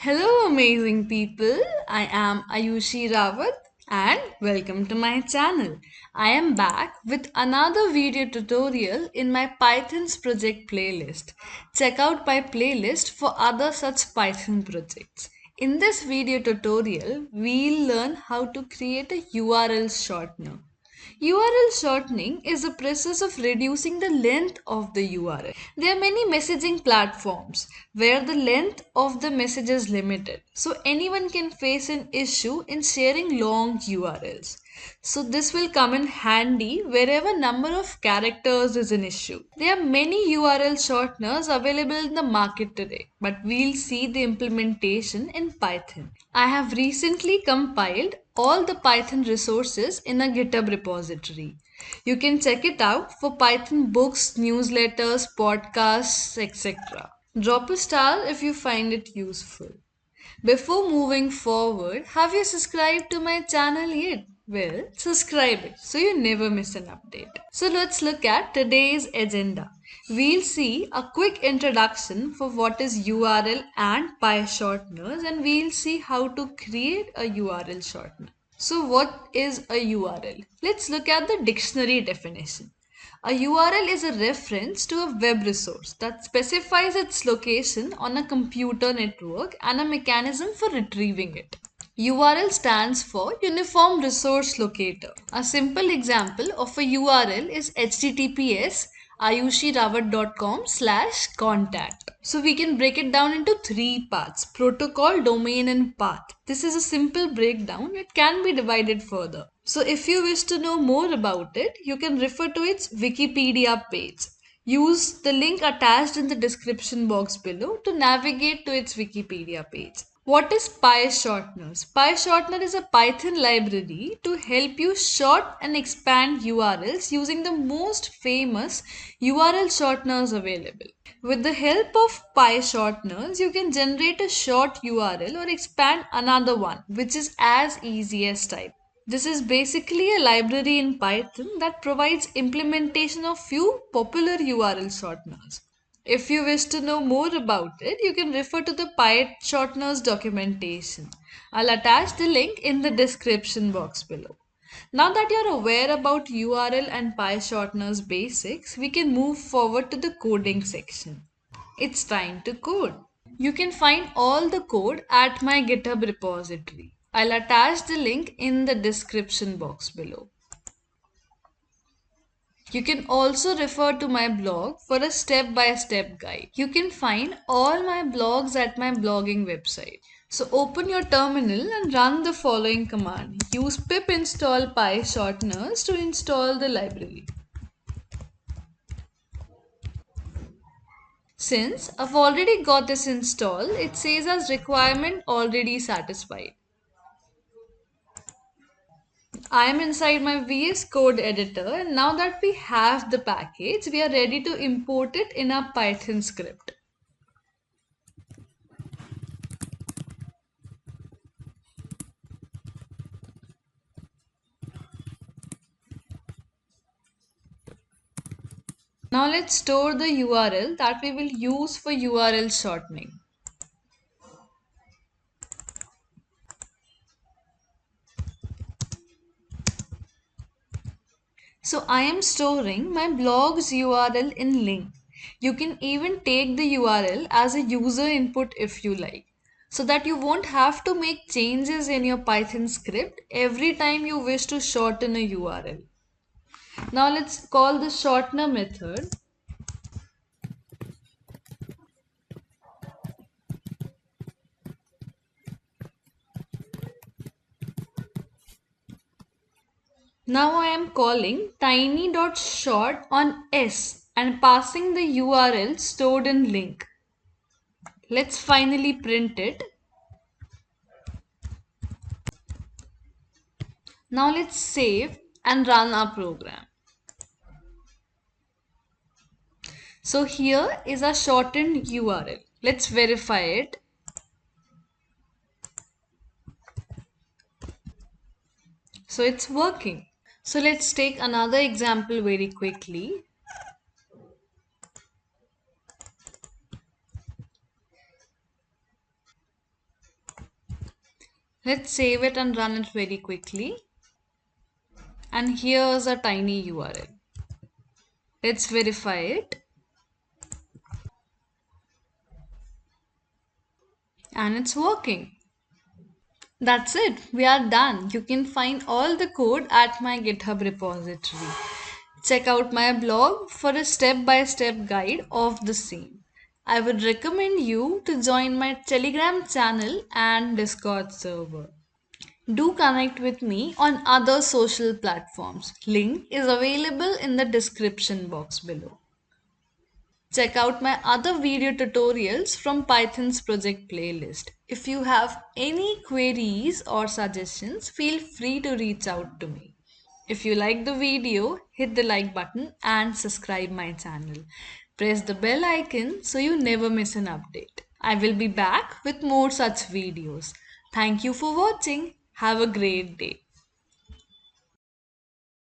Hello, amazing people. I am Ayushi Rawat and welcome to my channel. I am back with another video tutorial in my Python's project playlist. Check out my playlist for other such Python projects. In this video tutorial, we'll learn how to create a URL shortener. URL shortening is a process of reducing the length of the URL. There are many messaging platforms where the length of the message is limited. So anyone can face an issue in sharing long URLs. So this will come in handy wherever number of characters is an issue. There are many URL shorteners available in the market today, but we'll see the implementation in Python. I have recently compiled all the Python resources in a GitHub repository. You can check it out for Python books, newsletters, podcasts, etc. Drop a star if you find it useful. Before moving forward, have you subscribed to my channel yet? Well, subscribe it so you never miss an update. So let's look at today's agenda. We'll see a quick introduction for what is URL and PyShorteners, and we'll see how to create a URL shortener. So what is a URL? Let's look at the dictionary definition. A URL is a reference to a web resource that specifies its location on a computer network and a mechanism for retrieving it. URL stands for Uniform Resource Locator. A simple example of a URL is https ayushirawat.com/contact. So we can break it down into three parts: protocol, domain, and path. This is a simple breakdown. It can be divided further. So if you wish to know more about it, you can refer to its Wikipedia page. Use the link attached in the description box below to navigate to its Wikipedia page. What is PyShorteners? PyShortener is a Python library to help you short and expand URLs using the most famous URL shorteners available. With the help of PyShorteners, you can generate a short URL or expand another one, which is as easy as type. This is basically a library in Python that provides implementation of few popular URL shorteners. If you wish to know more about it, you can refer to the PyShorteners documentation. I'll attach the link in the description box below. Now that you're aware about URL and PyShorteners basics, we can move forward to the coding section. It's time to code. You can find all the code at my GitHub repository. I'll attach the link in the description box below. You can also refer to my blog for a step-by-step guide. You can find all my blogs at my blogging website. So open your terminal and run the following command. Use pip install PyShorteners to install the library. Since I've already got this installed, it says as requirement already satisfied. I am inside my VS Code editor, and now that we have the package, we are ready to import it in our Python script. Now let's store the URL that we will use for URL shortening. So I am storing my blog's URL in link. You can even take the URL as a user input if you like, so that you won't have to make changes in your Python script every time you wish to shorten a URL. Now let's call the shortener method. Now I am calling tiny.short on S and passing the URL stored in link. Let's finally print it. Now let's save and run our program. So here is our shortened URL. Let's verify it. So it's working. So let's take another example very quickly. Let's save it and run it very quickly. And here's a tiny URL. Let's verify it. And it's working. That's it. We are done. You can find all the code at my GitHub repository. Check out my blog for a step-by-step guide of the same. I would recommend you to join my Telegram channel and Discord server. Do connect with me on other social platforms. Link is available in the description box below. Check out my other video tutorials from Python's project playlist. If you have any queries or suggestions, feel free to reach out to me. If you like the video, hit the like button and subscribe my channel. Press the bell icon so you never miss an update. I will be back with more such videos. Thank you for watching. Have a great day.